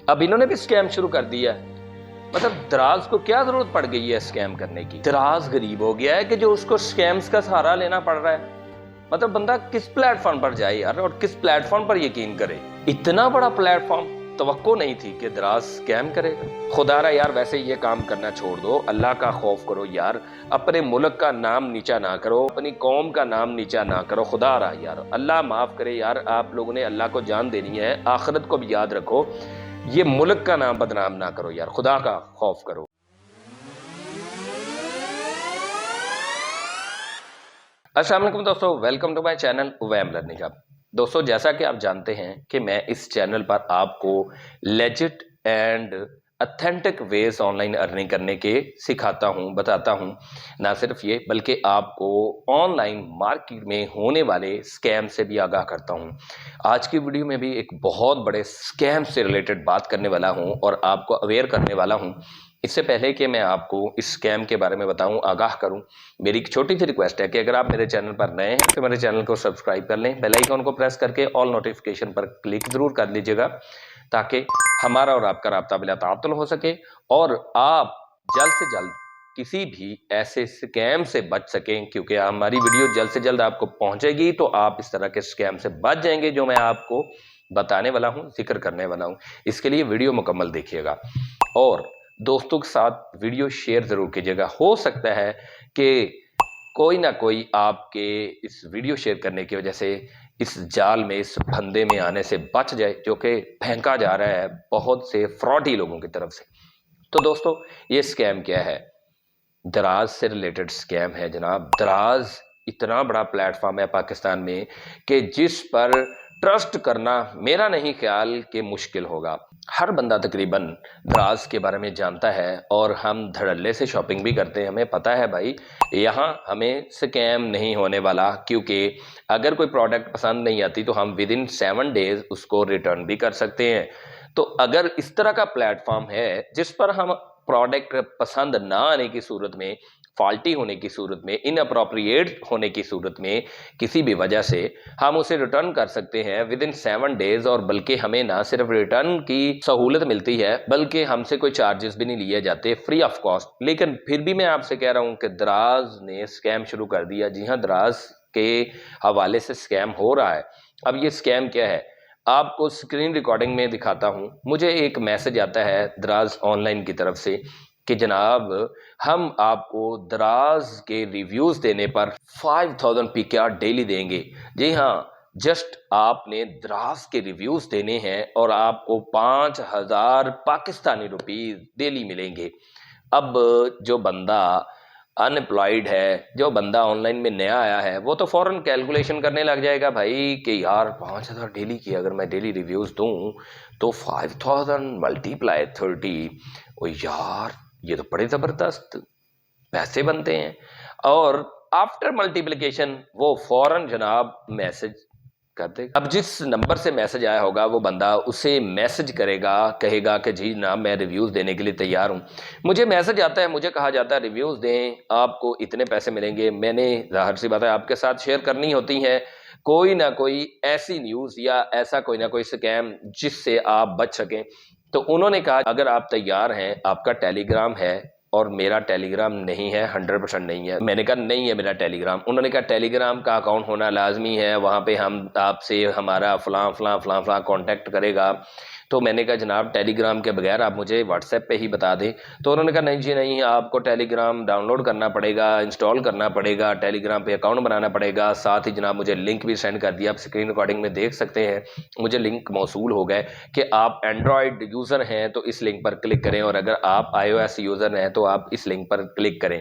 اب انہوں نے بھی اسکیم شروع کر دیا ہے۔ مطلب دراز کو کیا ضرورت پڑ گئی ہے اسکیم کرنے کی؟ دراز غریب ہو گیا ہے کہ جو اس کو اسکیمز کا سہارا لینا پڑ رہا ہے۔ مطلب بندہ کس پلیٹ فارم پر جائے یار، اور کس پلیٹ فارم پر یقین کرے؟ اتنا بڑا پلیٹ فارم توقع نہیں تھی کہ دراز اسکیم کرے گا۔ خدا را یار ویسے یہ کام کرنا چھوڑ دو، اللہ کا خوف کرو یار، اپنے ملک کا نام نیچا نہ کرو، اپنی قوم کا نام نیچا نہ کرو، خدا را یار اللہ معاف کرے یار، آپ لوگوں نے اللہ کو جان دینی ہے، آخرت کو بھی یاد رکھو، یہ ملک کا نام بدنام نہ کرو یار، خدا کا خوف کرو۔ السلام علیکم دوستو، ویلکم ٹو مائی چینل اویم لرننگ ہب۔ دوستو جیسا کہ آپ جانتے ہیں کہ میں اس چینل پر آپ کو legit and authentic ways online earning کرنے کے سکھاتا ہوں، بتاتا ہوں۔ نہ صرف یہ بلکہ آپ کو آن لائن مارکیٹ میں ہونے والے اسکیم سے بھی آگاہ کرتا ہوں۔ آج کی ویڈیو میں بھی ایک بہت بڑے اسکیم سے ریلیٹڈ بات کرنے والا ہوں اور آپ کو اویئر کرنے والا ہوں۔ اس سے پہلے کہ میں آپ کو اس اسکیم کے بارے میں بتاؤں، آگاہ کروں، میری ایک چھوٹی سی ریکویسٹ ہے کہ اگر آپ میرے چینل پر نئے ہیں تو میرے چینل کو سبسکرائب کر لیں، بیل آئیکن کو پریس کر کے آل نوٹیفیکیشن پر کلک ضرور کر لیجئے گا تاکہ ہمارا اور آپ کا رابطہ بلا تعطل ہو سکے اور آپ جلد سے جلد کسی بھی ایسے اسکیم سے بچ سکیں، کیونکہ ہماری ویڈیو جلد سے جلد آپ کو پہنچے گی تو آپ اس طرح کے اسکیم سے بچ جائیں گے جو میں آپ کو بتانے والا ہوں، ذکر کرنے والا ہوں۔ اس کے لیے ویڈیو مکمل دیکھیے گا اور دوستوں کے ساتھ ویڈیو شیئر ضرور کیجیے گا۔ ہو سکتا ہے کہ کوئی نہ کوئی آپ کے اس ویڈیو شیئر کرنے کی وجہ سے اس جال میں، اس پھندے میں آنے سے بچ جائے جو کہ پھینکا جا رہا ہے بہت سے فراڈی لوگوں کی طرف سے۔ تو دوستو یہ اسکیم کیا ہے؟ دراز سے ریلیٹڈ اسکیم ہے جناب۔ دراز اتنا بڑا پلیٹ فارم ہے پاکستان میں کہ جس پر ٹرسٹ کرنا میرا نہیں خیال کہ مشکل ہوگا۔ ہر بندہ تقریباً دراز کے بارے میں جانتا ہے اور ہم دھڑلے سے شاپنگ بھی کرتے ہیں، ہمیں پتہ ہے بھائی یہاں ہمیں سکیم نہیں ہونے والا، کیونکہ اگر کوئی پروڈکٹ پسند نہیں آتی تو ہم ودن 7 days اس کو ریٹرن بھی کر سکتے ہیں۔ تو اگر اس طرح کا پلیٹ فارم ہے جس پر ہم پروڈکٹ پسند نہ آنے کی صورت میں، فالٹی ہونے کی صورت میں، ان اپروپریٹ ہونے کی صورت میں کسی بھی وجہ سے ہم اسے ریٹرن کر سکتے ہیں ودن 7 days، اور بلکہ ہمیں نہ صرف ریٹرن کی سہولت ملتی ہے بلکہ ہم سے کوئی چارجز بھی نہیں لیے جاتے، فری آف کاسٹ۔ لیکن پھر بھی میں آپ سے کہہ رہا ہوں کہ دراز نے اسکیم شروع کر دیا۔ جی ہاں، دراز کے حوالے سے اسکیم ہو رہا ہے۔ اب یہ اسکیم کیا ہے آپ کو اسکرین ریکارڈنگ میں دکھاتا ہوں۔ مجھے ایک میسج آتا ہے دراز آن لائن کی طرف سے کہ جناب ہم آپ کو دراز کے ریویوز دینے پر 5000 PKR ڈیلی دیں گے۔ جی ہاں، جسٹ آپ نے دراز کے ریویوز دینے ہیں اور آپ کو 5000 پاکستانی روپیز ڈیلی ملیں گے۔ اب جو بندہ ان امپلائڈ ہے، جو بندہ آن لائن میں نیا آیا ہے، وہ تو فوراً کیلکولیشن کرنے لگ جائے گا بھائی کہ یار 5000 ڈیلی کی اگر میں ڈیلی ریویوز دوں تو 5000 ملٹیپلائی 30، او یار یہ تو بڑے زبردست پیسے بنتے ہیں۔ اور آفٹر ملٹیپلیکیشن وہ فوراً جناب میسج کر دے گا۔ اب جس نمبر سے میسج آیا ہوگا وہ بندہ اسے میسج کرے گا، کہے گا کہ جی جناب میں ریویوز دینے کے لیے تیار ہوں۔ مجھے میسج آتا ہے، مجھے کہا جاتا ہے ریویوز دیں آپ کو اتنے پیسے ملیں گے۔ میں نے ظاہر سی بات ہے آپ کے ساتھ شیئر کرنی ہوتی ہے کوئی نہ کوئی ایسی نیوز یا ایسا کوئی نہ کوئی سکیم جس سے آپ بچ سکیں۔ تو انہوں نے کہا اگر آپ تیار ہیں، آپ کا ٹیلی گرام ہے، اور میرا ٹیلی گرام نہیں ہے، 100% نہیں ہے۔ میں نے کہا نہیں ہے میرا ٹیلی گرام۔ انہوں نے کہا ٹیلی گرام کا اکاؤنٹ ہونا لازمی ہے، وہاں پہ ہم آپ سے ہمارا فلاں فلاں فلاں فلاں کانٹیکٹ کرے گا۔ تو میں نے کہا جناب ٹیلی گرام کے بغیر آپ مجھے واٹس ایپ پہ ہی بتا دیں۔ تو انہوں نے کہا نہیں جی نہیں، آپ کو ٹیلی گرام ڈاؤن لوڈ کرنا پڑے گا، انسٹال کرنا پڑے گا، ٹیلی گرام پہ اکاؤنٹ بنانا پڑے گا۔ ساتھ ہی جناب مجھے لنک بھی سینڈ کر دیا، آپ اسکرین ریکارڈنگ میں دیکھ سکتے ہیں مجھے لنک موصول ہو گئے کہ آپ اینڈرائڈ یوزر ہیں تو اس لنک پر کلک کریں، اور اگر آپ iOS یوزر ہیں تو آپ اس لنک پر کلک کریں۔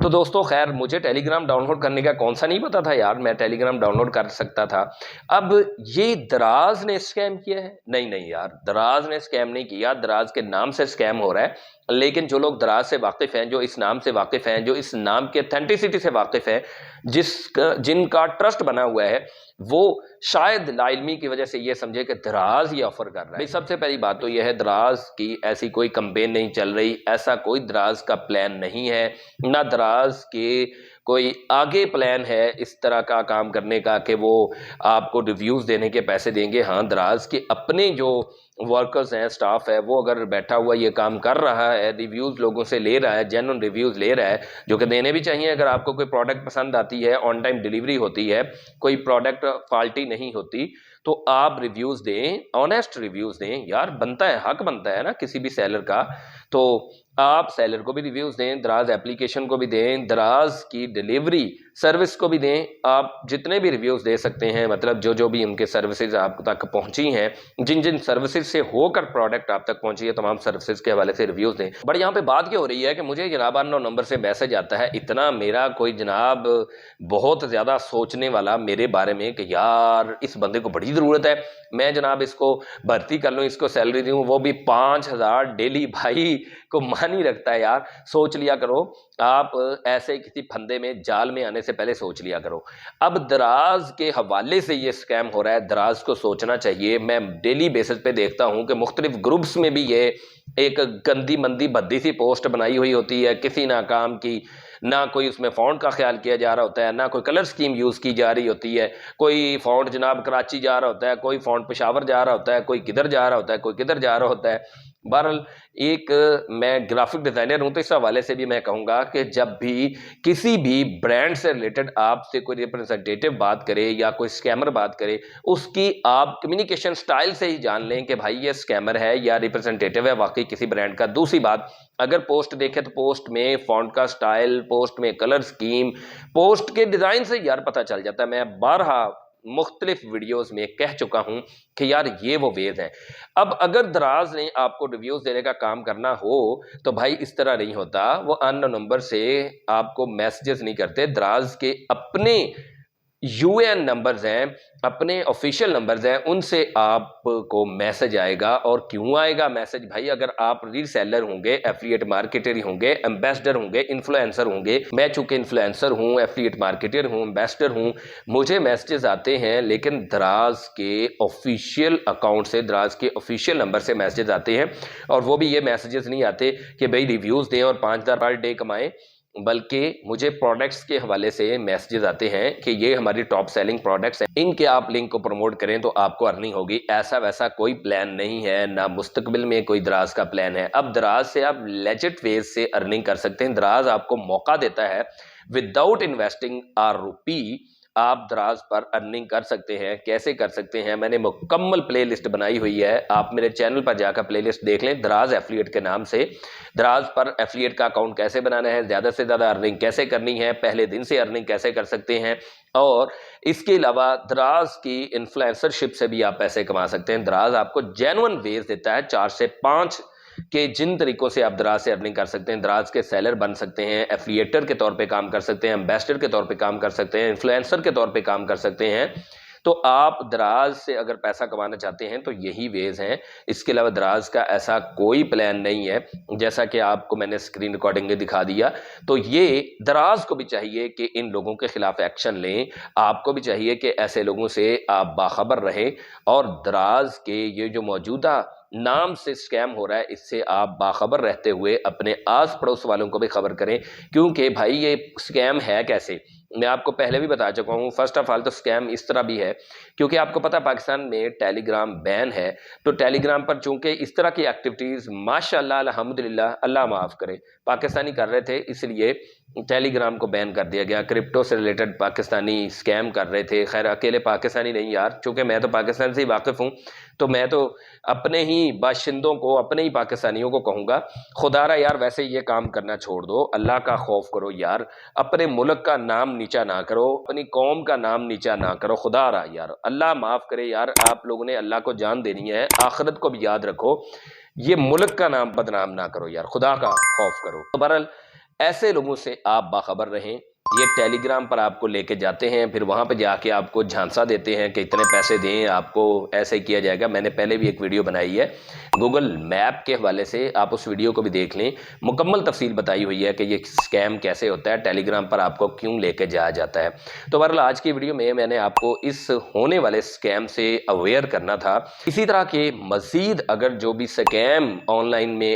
تو دوستو خیر مجھے ٹیلی گرام ڈاؤن لوڈ کرنے کا کون سا نہیں پتا تھا یار، میں ٹیلی گرام ڈاؤن لوڈ کر سکتا تھا۔ اب یہ دراز نے اسکیم کیا ہے؟ نہیں یار، دراز نے اسکیم نہیں کیا، دراز کے نام سے اسکیم ہو رہا ہے۔ لیکن جو لوگ دراز سے واقف ہیں، جو اس نام سے واقف ہیں، جو اس نام کے اتھینٹسٹی سے واقف ہیں، جن کا ٹرسٹ بنا ہوا ہے، وہ شاید لا علمی کی وجہ سے یہ سمجھے کہ دراز یہ آفر کر رہا ہے۔ سب سے پہلی بات تو یہ ہے دراز کی ایسی کوئی کمپین نہیں چل رہی، ایسا کوئی دراز کا پلان نہیں ہے، نہ دراز کے کوئی آگے پلان ہے اس طرح کا کام کرنے کا کہ وہ آپ کو ریویوز دینے کے پیسے دیں گے؟ ہاں، دراز کے اپنے جو ورکرز ہیں، سٹاف ہے، وہ اگر بیٹھا ہوا یہ کام کر رہا ہے، ریویوز لوگوں سے لے رہا ہے، جینوئن ریویوز لے رہا ہے، جو کہ دینے بھی چاہیے۔ اگر آپ کو کوئی پروڈکٹ پسند آتی ہے، آن ٹائم ڈیلیوری ہوتی ہے، کوئی پروڈکٹ فالٹی نہیں ہوتی، تو آپ ریویوز دیں، آنیسٹ ریویوز دیں یار، بنتا ہے، حق بنتا ہے نا کسی بھی سیلر کا۔ تو آپ سیلر کو بھی ریویوز دیں، دراز ایپلیکیشن کو بھی دیں، دراز کی ڈیلیوری سروس کو بھی دیں۔ آپ جتنے بھی ریویوز دے سکتے ہیں، مطلب جو بھی ان کے سروسز آپ تک پہنچی ہیں، جن سروسز سے ہو کر پروڈکٹ آپ تک پہنچی ہے، تمام سروسز کے حوالے سے ریویوز دیں۔ بٹ یہاں پہ بات کیا ہو رہی ہے کہ مجھے جناب ان نمبر سے میسج آتا ہے، اتنا میرا کوئی جناب بہت زیادہ سوچنے والا میرے بارے میں کہ یار اس بندے کو بڑی ضرورت ہے، میں جناب اس کو بھرتی کر لوں، اس کو سیلری دوں، وہ بھی 5,000 ڈیلی۔ بھائی کو مان ہی رکھتا ہے یار، سوچ لیا کرو آپ، ایسے کسی پھندے میں جال میں آنے سے پہلے سوچ لیا کرو۔ اب دراز کے حوالے سے یہ سکیم ہو رہا ہے، دراز کو سوچنا چاہیے۔ میں ڈیلی بیسس پہ دیکھتا ہوں کہ مختلف گروپس میں بھی یہ ایک گندی مندی بھدی سی پوسٹ بنائی ہوئی ہوتی ہے، کسی نہ کام کی، نہ کوئی اس میں فونٹ کا خیال کیا جا رہا ہوتا ہے، نہ کوئی کلر سکیم یوز کی جا رہی ہوتی ہے، کوئی فونٹ جناب کراچی جا رہا ہوتا ہے، کوئی فونٹ پشاور جا رہا ہوتا ہے، کوئی کدھر جا رہا ہوتا ہے، کوئی کدھر جا رہا ہوتا ہے۔ بہرحال ایک میں گرافک ڈیزائنر ہوں، تو اس حوالے سے بھی میں کہوں گا کہ جب بھی کسی بھی برانڈ سے ریلیٹڈ آپ سے کوئی ریپرزنٹیٹیو بات کرے یا کوئی اسکیمر بات کرے، اس کی آپ کمیونیکیشن سٹائل سے ہی جان لیں کہ بھائی یہ اسکیمر ہے یا ریپرزنٹیٹیو ہے واقعی کسی برانڈ کا۔ دوسری بات، اگر پوسٹ دیکھے تو پوسٹ میں فونٹ کا سٹائل، پوسٹ میں کلر سکیم، پوسٹ کے ڈیزائن سے یار پتہ چل جاتا ہے۔ میں بارہا مختلف ویڈیوز میں کہہ چکا ہوں کہ یار یہ وہ ویز ہیں۔ اب اگر دراز نے آپ کو ریویوز دینے کا کام کرنا ہو تو بھائی اس طرح نہیں ہوتا، وہ ان نمبر سے آپ کو میسیجز نہیں کرتے۔ دراز کے اپنے یو اے این نمبرز ہیں، اپنے آفیشیل نمبرز ہیں، ان سے آپ کو میسج آئے گا۔ اور کیوں آئے گا میسج؟ بھائی اگر آپ ری سیلر ہوں گے، ایفیلیٹ مارکیٹر ہوں گے، ایمبیسڈر ہوں گے، انفلوئنسر ہوں گے، میں چونکہ انفلوئنسر ہوں، ایفیلیٹ مارکیٹر ہوں، ایمبیسڈر ہوں، مجھے میسیجز آتے ہیں، لیکن دراز کے آفیشیل اکاؤنٹ سے، دراز کے آفیشیل نمبر سے میسیجز آتے ہیں۔ اور وہ بھی یہ میسیجز نہیں آتے کہ بھائی ریویوز دیں اور 5,000 پر ڈے کمائیں، بلکہ مجھے پروڈکٹس کے حوالے سے میسیجز آتے ہیں کہ یہ ہماری ٹاپ سیلنگ پروڈکٹس ہیں، ان کے آپ لنک کو پروموٹ کریں تو آپ کو ارننگ ہوگی۔ ایسا ویسا کوئی پلان نہیں ہے، نہ مستقبل میں کوئی دراز کا پلان ہے۔ اب دراز سے آپ لیجٹ ویز سے ارننگ کر سکتے ہیں۔ دراز آپ کو موقع دیتا ہے وداؤٹ انویسٹنگ روپی، آپ دراز پر ارننگ کر سکتے ہیں۔ کیسے کر سکتے ہیں؟ میں نے مکمل پلے لسٹ بنائی ہوئی ہے، آپ میرے چینل پر جا کر پلے لسٹ دیکھ لیں، دراز ایفیلیٹ کے نام سے۔ دراز پر ایفیلیٹ کا اکاؤنٹ کیسے بنانا ہے، زیادہ سے زیادہ ارننگ کیسے کرنی ہے، پہلے دن سے ارننگ کیسے کر سکتے ہیں، اور اس کے علاوہ دراز کی انفلوئنسر شپ سے بھی آپ پیسے کما سکتے ہیں۔ دراز آپ کو جینوئن ویز دیتا ہے 4 سے 5 کہ جن طریقوں سے آپ دراز سے ارننگ کر سکتے ہیں، دراز کے سیلر بن سکتے ہیں، ایفیلیٹر کے طور پہ کام کر سکتے ہیں، ایمبیسڈر کے طور پہ کام کر سکتے ہیں، انفلوئنسر کے طور پہ کام کر سکتے ہیں۔ تو آپ دراز سے اگر پیسہ کمانا چاہتے ہیں تو یہی ویز ہیں۔ اس کے علاوہ دراز کا ایسا کوئی پلان نہیں ہے، جیسا کہ آپ کو میں نے اسکرین ریکارڈنگ میں دکھا دیا۔ تو یہ دراز کو بھی چاہیے کہ ان لوگوں کے خلاف ایکشن لیں، آپ کو بھی چاہیے کہ ایسے لوگوں سے آپ باخبر رہیں، اور دراز کے یہ جو موجودہ نام سے سکیم ہو رہا ہے، اس سے آپ باخبر رہتے ہوئے اپنے آس پڑوس والوں کو بھی خبر کریں۔ کیونکہ بھائی یہ سکیم ہے کیسے، میں آپ کو پہلے بھی بتا چکا ہوں۔ فرسٹ آف آل تو سکیم اس طرح بھی ہے کیونکہ آپ کو پتہ پاکستان میں ٹیلی گرام بین ہے، تو ٹیلی گرام پر چونکہ اس طرح کی ایکٹیویٹیز ماشاءاللہ الحمدللہ اللہ معاف کرے پاکستانی کر رہے تھے، اس لیے ٹیلی گرام کو بین کر دیا گیا۔ کرپٹو سے ریلیٹڈ پاکستانی سکیم کر رہے تھے، خیر اکیلے پاکستانی نہیں یار، چونکہ میں تو پاکستان سے ہی واقف ہوں، تو میں تو اپنے ہی باشندوں کو، اپنے ہی پاکستانیوں کو کہوں گا خدا را یار ویسے یہ کام کرنا چھوڑ دو، اللہ کا خوف کرو یار، اپنے ملک کا نام نیچا نہ کرو، اپنی قوم کا نام نیچا نہ کرو، خدا را یار اللہ معاف کرے یار، آپ لوگوں نے اللہ کو جان دینی ہے، آخرت کو بھی یاد رکھو، یہ ملک کا نام بدنام نہ کرو یار، خدا کا خوف کرو۔ تو بہرحال ایسے لوگوں سے آپ باخبر رہیں۔ یہ ٹیلی گرام پر آپ کو لے کے جاتے ہیں، پھر وہاں پہ جا کے آپ کو جھانسا دیتے ہیں کہ اتنے پیسے دیں، آپ کو ایسے کیا جائے گا۔ میں نے پہلے بھی ایک ویڈیو بنائی ہے گوگل میپ کے حوالے سے، آپ اس ویڈیو کو بھی دیکھ لیں، مکمل تفصیل بتائی ہوئی ہے کہ یہ سکیم کیسے ہوتا ہے، ٹیلی گرام پر آپ کو کیوں لے کے جایا جاتا ہے۔ تو بہرحال آج کی ویڈیو میں نے آپ کو اس ہونے والے سکیم سے اویئر کرنا تھا۔ اسی طرح کے مزید اگر جو بھی سکیم آن لائن میں